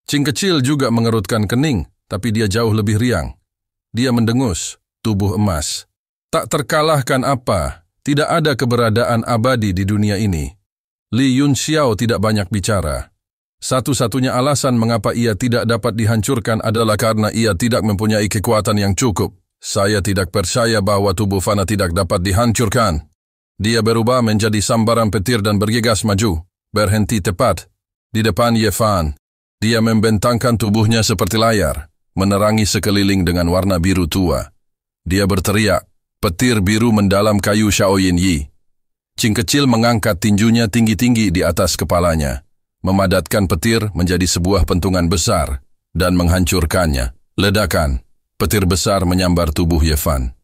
Cing kecil juga mengerutkan kening, tapi dia jauh lebih riang. Dia mendengus, tubuh emas. Tak terkalahkan apa, tidak ada keberadaan abadi di dunia ini. Li Yunxiao tidak banyak bicara. Satu-satunya alasan mengapa ia tidak dapat dihancurkan adalah karena ia tidak mempunyai kekuatan yang cukup. Saya tidak percaya bahwa tubuh fana tidak dapat dihancurkan. Dia berubah menjadi sambaran petir dan bergegas maju, berhenti tepat di depan Ye Fan. Dia membentangkan tubuhnya seperti layar, menerangi sekeliling dengan warna biru tua. Dia berteriak, petir biru mendalam kayu Xiaoyin Yi. Cing kecil mengangkat tinjunya tinggi-tinggi di atas kepalanya, memadatkan petir menjadi sebuah pentungan besar, dan menghancurkannya. Ledakan, petir besar menyambar tubuh Ye Fan.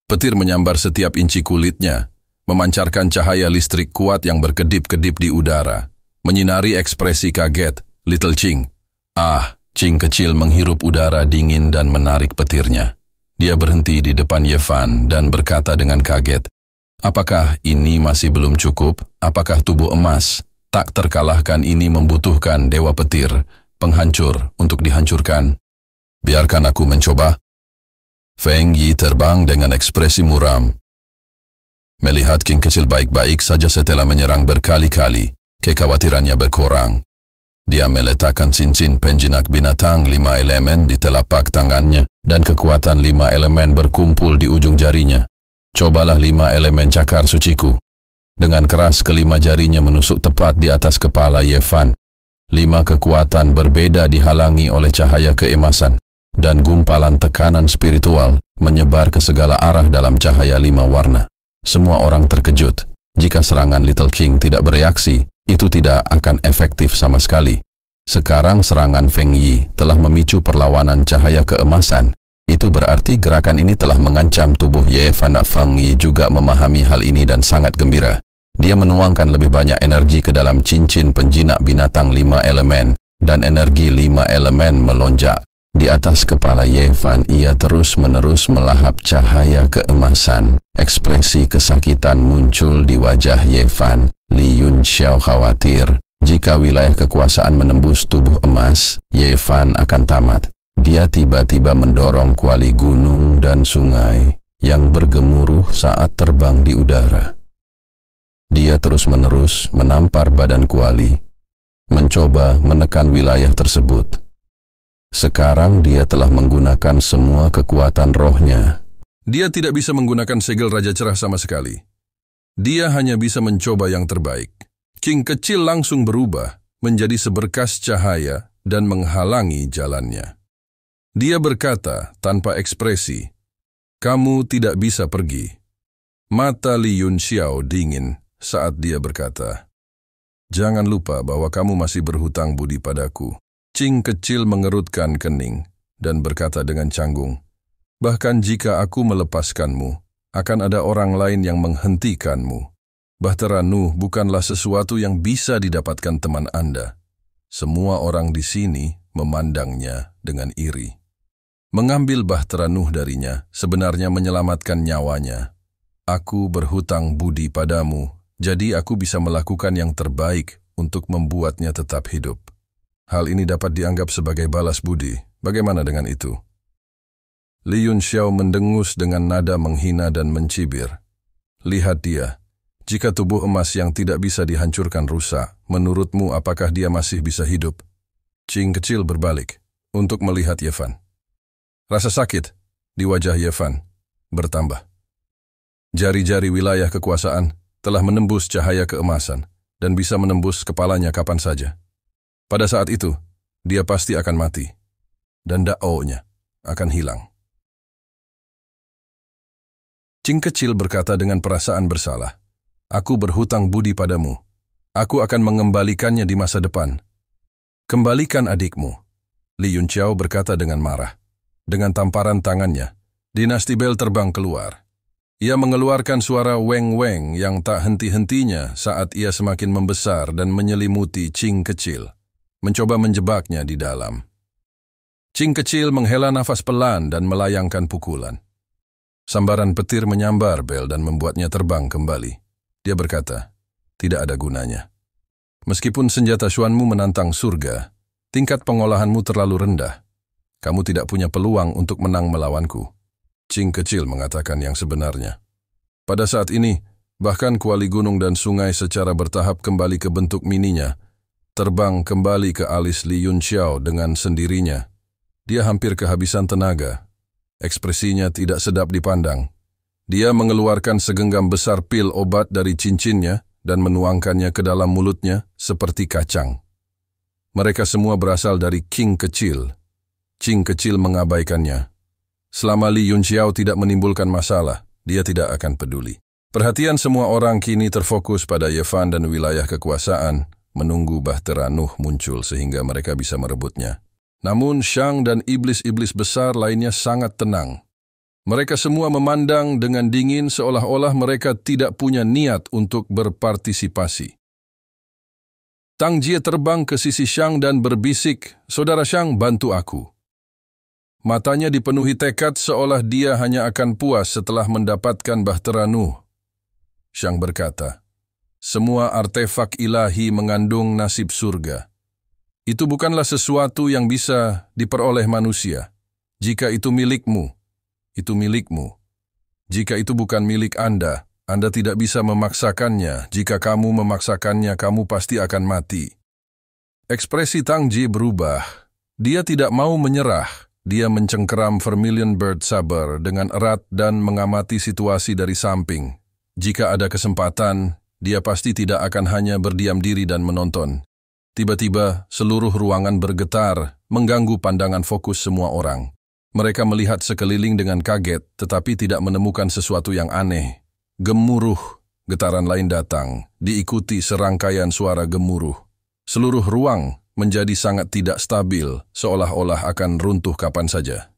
Petir menyambar setiap inci kulitnya, memancarkan cahaya listrik kuat yang berkedip-kedip di udara, menyinari ekspresi kaget Little Cing. Cing kecil menghirup udara dingin dan menarik petirnya. Dia berhenti di depan Ye Fan dan berkata dengan kaget, apakah ini masih belum cukup? Apakah tubuh emas tak terkalahkan ini membutuhkan dewa petir, penghancur untuk dihancurkan? Biarkan aku mencoba. Feng Yi terbang dengan ekspresi muram. Melihat King kecil baik-baik saja setelah menyerang berkali-kali, kekhawatirannya berkurang. Dia meletakkan cincin penjinak binatang 5 elemen di telapak tangannya, dan kekuatan 5 elemen berkumpul di ujung jarinya. Cobalah 5 elemen cakar suciku. Dengan keras kelima jarinya menusuk tepat di atas kepala Ye Fan. 5 kekuatan berbeda dihalangi oleh cahaya keemasan, dan gumpalan tekanan spiritual menyebar ke segala arah dalam cahaya 5 warna. Semua orang terkejut. Jika serangan Little King tidak bereaksi, itu tidak akan efektif sama sekali. Sekarang serangan Feng Yi telah memicu perlawanan cahaya keemasan. Itu berarti gerakan ini telah mengancam tubuh Ye Fan. Feng Yi juga memahami hal ini dan sangat gembira. Dia menuangkan lebih banyak energi ke dalam cincin penjinak binatang 5 elemen, dan energi 5 elemen melonjak. Di atas kepala Ye Fan, ia terus-menerus melahap cahaya keemasan. Ekspresi kesakitan muncul di wajah Ye Fan. Li Yunxiao khawatir, jika wilayah kekuasaan menembus tubuh emas, Ye Fan akan tamat. Dia tiba-tiba mendorong kuali gunung dan sungai yang bergemuruh saat terbang di udara. Dia terus-menerus menampar badan kuali, mencoba menekan wilayah tersebut. Sekarang dia telah menggunakan semua kekuatan rohnya. Dia tidak bisa menggunakan segel Raja Cerah sama sekali. Dia hanya bisa mencoba yang terbaik. King kecil langsung berubah menjadi seberkas cahaya dan menghalangi jalannya. Dia berkata tanpa ekspresi, kamu tidak bisa pergi. Mata Li Yunxiao dingin saat dia berkata, jangan lupa bahwa kamu masih berhutang budi padaku. Cing kecil mengerutkan kening dan berkata dengan canggung, bahkan jika aku melepaskanmu, akan ada orang lain yang menghentikanmu. Bahtera Nuh bukanlah sesuatu yang bisa didapatkan teman Anda. Semua orang di sini memandangnya dengan iri. Mengambil Bahtera Nuh darinya sebenarnya menyelamatkan nyawanya. Aku berhutang budi padamu, jadi aku bisa melakukan yang terbaik untuk membuatnya tetap hidup. Hal ini dapat dianggap sebagai balas budi. Bagaimana dengan itu? Li Yunxiao mendengus dengan nada menghina dan mencibir. Lihat dia. Jika tubuh emas yang tidak bisa dihancurkan rusak, menurutmu apakah dia masih bisa hidup? Cing kecil berbalik untuk melihat Ye Fan. Rasa sakit di wajah Ye Fan bertambah. Jari-jari wilayah kekuasaan telah menembus cahaya keemasan dan bisa menembus kepalanya kapan saja. Pada saat itu, dia pasti akan mati, dan dao-nya akan hilang. Cing kecil berkata dengan perasaan bersalah, aku berhutang budi padamu. Aku akan mengembalikannya di masa depan. Kembalikan adikmu. Li Yunxiao berkata dengan marah. Dengan tamparan tangannya, dinasti Bel terbang keluar. Ia mengeluarkan suara weng-weng yang tak henti-hentinya saat ia semakin membesar dan menyelimuti Cing kecil, mencoba menjebaknya di dalam. Cing kecil menghela nafas pelan dan melayangkan pukulan. Sambaran petir menyambar Bel dan membuatnya terbang kembali. Dia berkata, tidak ada gunanya. Meskipun senjata Xuanmu menantang surga, Tingkat pengolahanmu terlalu rendah. Kamu tidak punya peluang untuk menang melawanku. Qing kecil mengatakan yang sebenarnya. Pada saat ini, bahkan kuali gunung dan sungai secara bertahap kembali ke bentuk mininya, terbang kembali ke alis Li Yunxiao dengan sendirinya. Dia hampir kehabisan tenaga. Ekspresinya tidak sedap dipandang. Dia mengeluarkan segenggam besar pil obat dari cincinnya dan menuangkannya ke dalam mulutnya seperti kacang. Mereka semua berasal dari Qing kecil. Qing kecil mengabaikannya. Selama Li Yunxiao tidak menimbulkan masalah, dia tidak akan peduli. Perhatian semua orang kini terfokus pada Ye Fan dan wilayah kekuasaan, menunggu Bahtera Nuh muncul sehingga mereka bisa merebutnya. Namun Shang dan iblis-iblis besar lainnya sangat tenang. Mereka semua memandang dengan dingin seolah-olah mereka tidak punya niat untuk berpartisipasi. Tang Jie terbang ke sisi Shang dan berbisik, "Saudara Shang, bantu aku." Matanya dipenuhi tekad seolah dia hanya akan puas setelah mendapatkan Bahtera Nuh. Shang berkata, "Semua artefak ilahi mengandung nasib surga. Itu bukanlah sesuatu yang bisa diperoleh manusia. Jika itu milikmu, itu milikmu. Jika itu bukan milik Anda tidak bisa memaksakannya. Jika kamu memaksakannya, kamu pasti akan mati." Ekspresi Tang Jie berubah. Dia tidak mau menyerah. Dia mencengkeram Vermilion Bird Saber dengan erat dan mengamati situasi dari samping. Jika ada kesempatan, dia pasti tidak akan hanya berdiam diri dan menonton. Tiba-tiba, seluruh ruangan bergetar, mengganggu pandangan fokus semua orang. Mereka melihat sekeliling dengan kaget, tetapi tidak menemukan sesuatu yang aneh. Gemuruh, getaran lain datang, diikuti serangkaian suara gemuruh. Seluruh ruang menjadi sangat tidak stabil, seolah-olah akan runtuh kapan saja.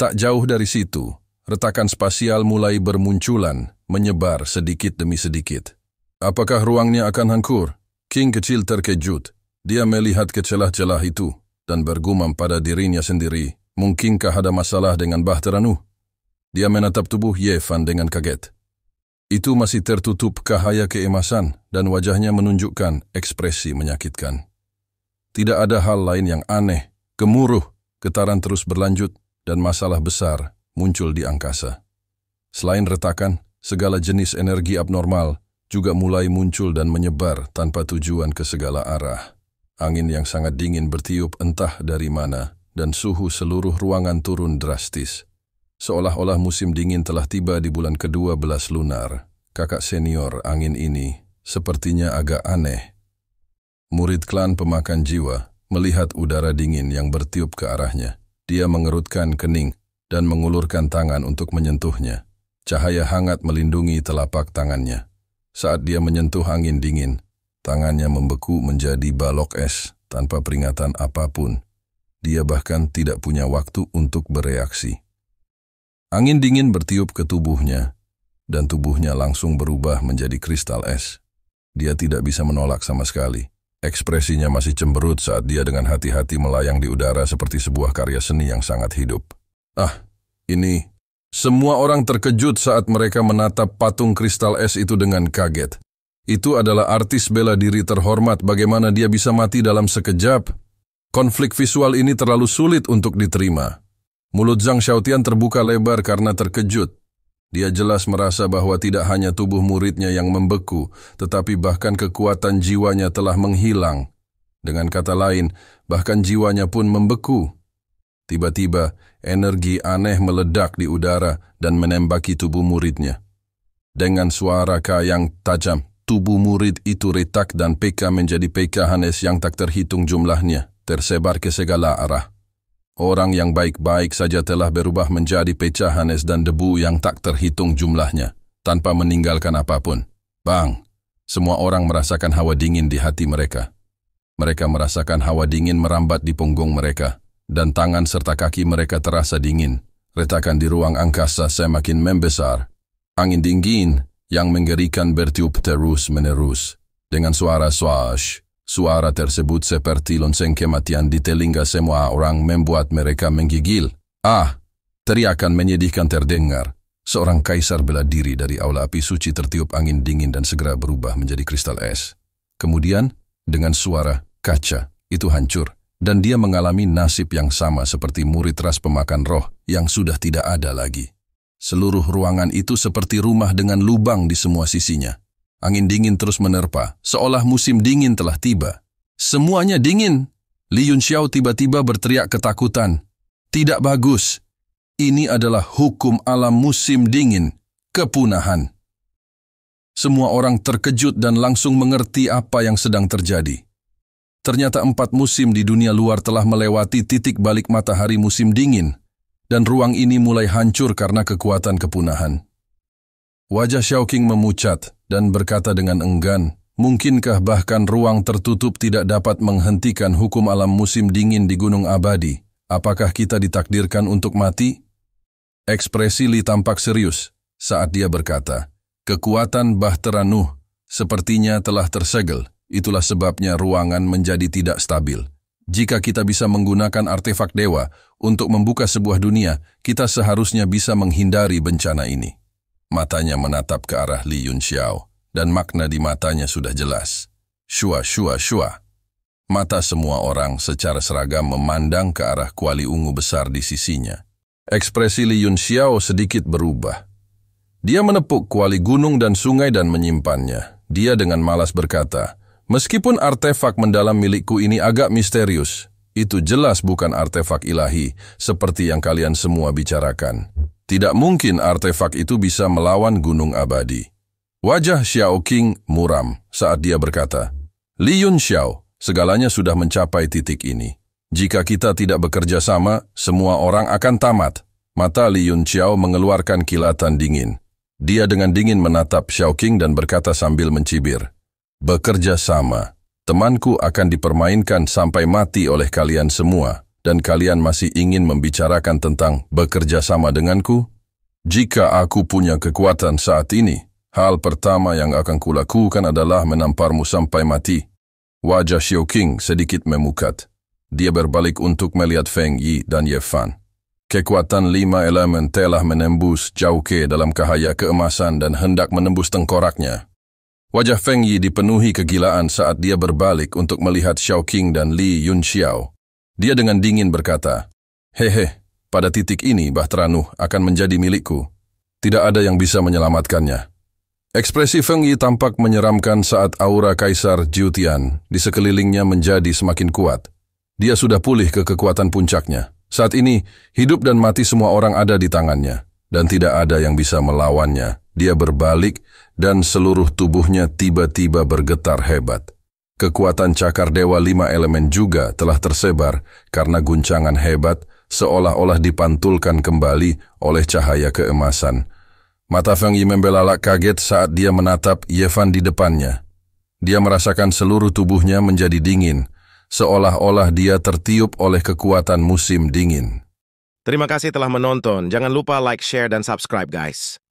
Tak jauh dari situ, retakan spasial mulai bermunculan, menyebar sedikit demi sedikit. Apakah ruangnya akan hancur? Qing kecil terkejut. Dia melihat ke celah-celah itu dan bergumam pada dirinya sendiri, mungkinkah ada masalah dengan Bahtera Nuh? Dia menatap tubuh Ye Fan dengan kaget. Itu masih tertutup cahaya keemasan dan wajahnya menunjukkan ekspresi menyakitkan. Tidak ada hal lain yang aneh, gemuruh, getaran terus berlanjut, dan masalah besar muncul di angkasa. Selain retakan, segala jenis energi abnormal juga mulai muncul dan menyebar tanpa tujuan ke segala arah. Angin yang sangat dingin bertiup entah dari mana, dan suhu seluruh ruangan turun drastis. Seolah-olah musim dingin telah tiba di bulan ke-12 lunar. Kakak senior angin ini sepertinya agak aneh. Murid klan pemakan jiwa melihat udara dingin yang bertiup ke arahnya. Dia mengerutkan kening dan mengulurkan tangan untuk menyentuhnya. Cahaya hangat melindungi telapak tangannya. Saat dia menyentuh angin dingin, tangannya membeku menjadi balok es tanpa peringatan apapun. Dia bahkan tidak punya waktu untuk bereaksi. Angin dingin bertiup ke tubuhnya, dan tubuhnya langsung berubah menjadi kristal es. Dia tidak bisa menolak sama sekali. Ekspresinya masih cemberut saat dia dengan hati-hati melayang di udara seperti sebuah karya seni yang sangat hidup. Ini... Semua orang terkejut saat mereka menatap patung kristal es itu dengan kaget. Itu adalah artis bela diri terhormat, bagaimana dia bisa mati dalam sekejap? Konflik visual ini terlalu sulit untuk diterima. Mulut Zhang Xiaotian terbuka lebar karena terkejut. Dia jelas merasa bahwa tidak hanya tubuh muridnya yang membeku, tetapi bahkan kekuatan jiwanya telah menghilang. Dengan kata lain, bahkan jiwanya pun membeku. Tiba-tiba, energi aneh meledak di udara dan menembaki tubuh muridnya. Dengan suara yang tajam, tubuh murid itu retak dan peka menjadi pecahan es yang tak terhitung jumlahnya, tersebar ke segala arah. Orang yang baik-baik saja telah berubah menjadi pecahan es dan debu yang tak terhitung jumlahnya, tanpa meninggalkan apapun. Bang! Semua orang merasakan hawa dingin di hati mereka. Mereka merasakan hawa dingin merambat di punggung mereka, dan tangan serta kaki mereka terasa dingin. Retakan di ruang angkasa semakin membesar. Angin dingin yang mengerikan bertiup terus-menerus. Dengan suara swash, suara tersebut seperti lonceng kematian di telinga semua orang membuat mereka menggigil. Teriakan menyedihkan terdengar. Seorang kaisar bela diri dari aula api suci tertiup angin dingin dan segera berubah menjadi kristal es. Kemudian, dengan suara kaca itu hancur dan dia mengalami nasib yang sama seperti murid ras pemakan roh yang sudah tidak ada lagi. Seluruh ruangan itu seperti rumah dengan lubang di semua sisinya. Angin dingin terus menerpa, seolah musim dingin telah tiba. Semuanya dingin. Li Yunxiao tiba-tiba berteriak ketakutan. Tidak bagus. Ini adalah hukum alam musim dingin, kepunahan. Semua orang terkejut dan langsung mengerti apa yang sedang terjadi. Ternyata 4 musim di dunia luar telah melewati titik balik matahari musim dingin, dan ruang ini mulai hancur karena kekuatan kepunahan. Wajah Xiaoqing memucat dan berkata dengan enggan, mungkinkah bahkan ruang tertutup tidak dapat menghentikan hukum alam musim dingin di Gunung Abadi? Apakah kita ditakdirkan untuk mati? Ekspresi Li tampak serius saat dia berkata, kekuatan Bahtera Nuh sepertinya telah tersegel, itulah sebabnya ruangan menjadi tidak stabil. Jika kita bisa menggunakan artefak dewa untuk membuka sebuah dunia, kita seharusnya bisa menghindari bencana ini. Matanya menatap ke arah Li Yunxiao, dan makna di matanya sudah jelas. Shua, shua, shua. Mata semua orang secara seragam memandang ke arah kuali ungu besar di sisinya. Ekspresi Li Yunxiao sedikit berubah. Dia menepuk kuali gunung dan sungai dan menyimpannya. Dia dengan malas berkata, meskipun artefak mendalam milikku ini agak misterius, itu jelas bukan artefak ilahi seperti yang kalian semua bicarakan. Tidak mungkin artefak itu bisa melawan Gunung Abadi. Wajah Xiaoqing muram saat dia berkata, Li Yunxiao, segalanya sudah mencapai titik ini. Jika kita tidak bekerja sama, semua orang akan tamat. Mata Li Yunxiao mengeluarkan kilatan dingin. Dia dengan dingin menatap Xiaoqing dan berkata sambil mencibir, bekerja sama. Temanku akan dipermainkan sampai mati oleh kalian semua, dan kalian masih ingin membicarakan tentang bekerja sama denganku? Jika aku punya kekuatan saat ini, hal pertama yang akan kulakukan adalah menamparmu sampai mati. Wajah Xiaoqing sedikit memukat. Dia berbalik untuk melihat Feng Yi dan Ye Fan. Kekuatan 5 elemen telah menembus Zhao Ke dalam cahaya keemasan dan hendak menembus tengkoraknya. Wajah Feng Yi dipenuhi kegilaan saat dia berbalik untuk melihat Xiaoqing dan Li Yunxiao. Dia dengan dingin berkata, hehe, pada titik ini Bahtera Nuh akan menjadi milikku. Tidak ada yang bisa menyelamatkannya. Ekspresi Feng Yi tampak menyeramkan saat aura Kaisar Jiutian di sekelilingnya menjadi semakin kuat. Dia sudah pulih ke kekuatan puncaknya. Saat ini, hidup dan mati semua orang ada di tangannya, dan tidak ada yang bisa melawannya. Dia berbalik, dan seluruh tubuhnya tiba-tiba bergetar hebat. Kekuatan cakar Dewa 5 elemen juga telah tersebar karena guncangan hebat seolah-olah dipantulkan kembali oleh cahaya keemasan. Mata Feng Yi membelalak kaget saat dia menatap Ye Fan di depannya. Dia merasakan seluruh tubuhnya menjadi dingin, seolah-olah dia tertiup oleh kekuatan musim dingin. Terima kasih telah menonton. Jangan lupa like, share, dan subscribe guys.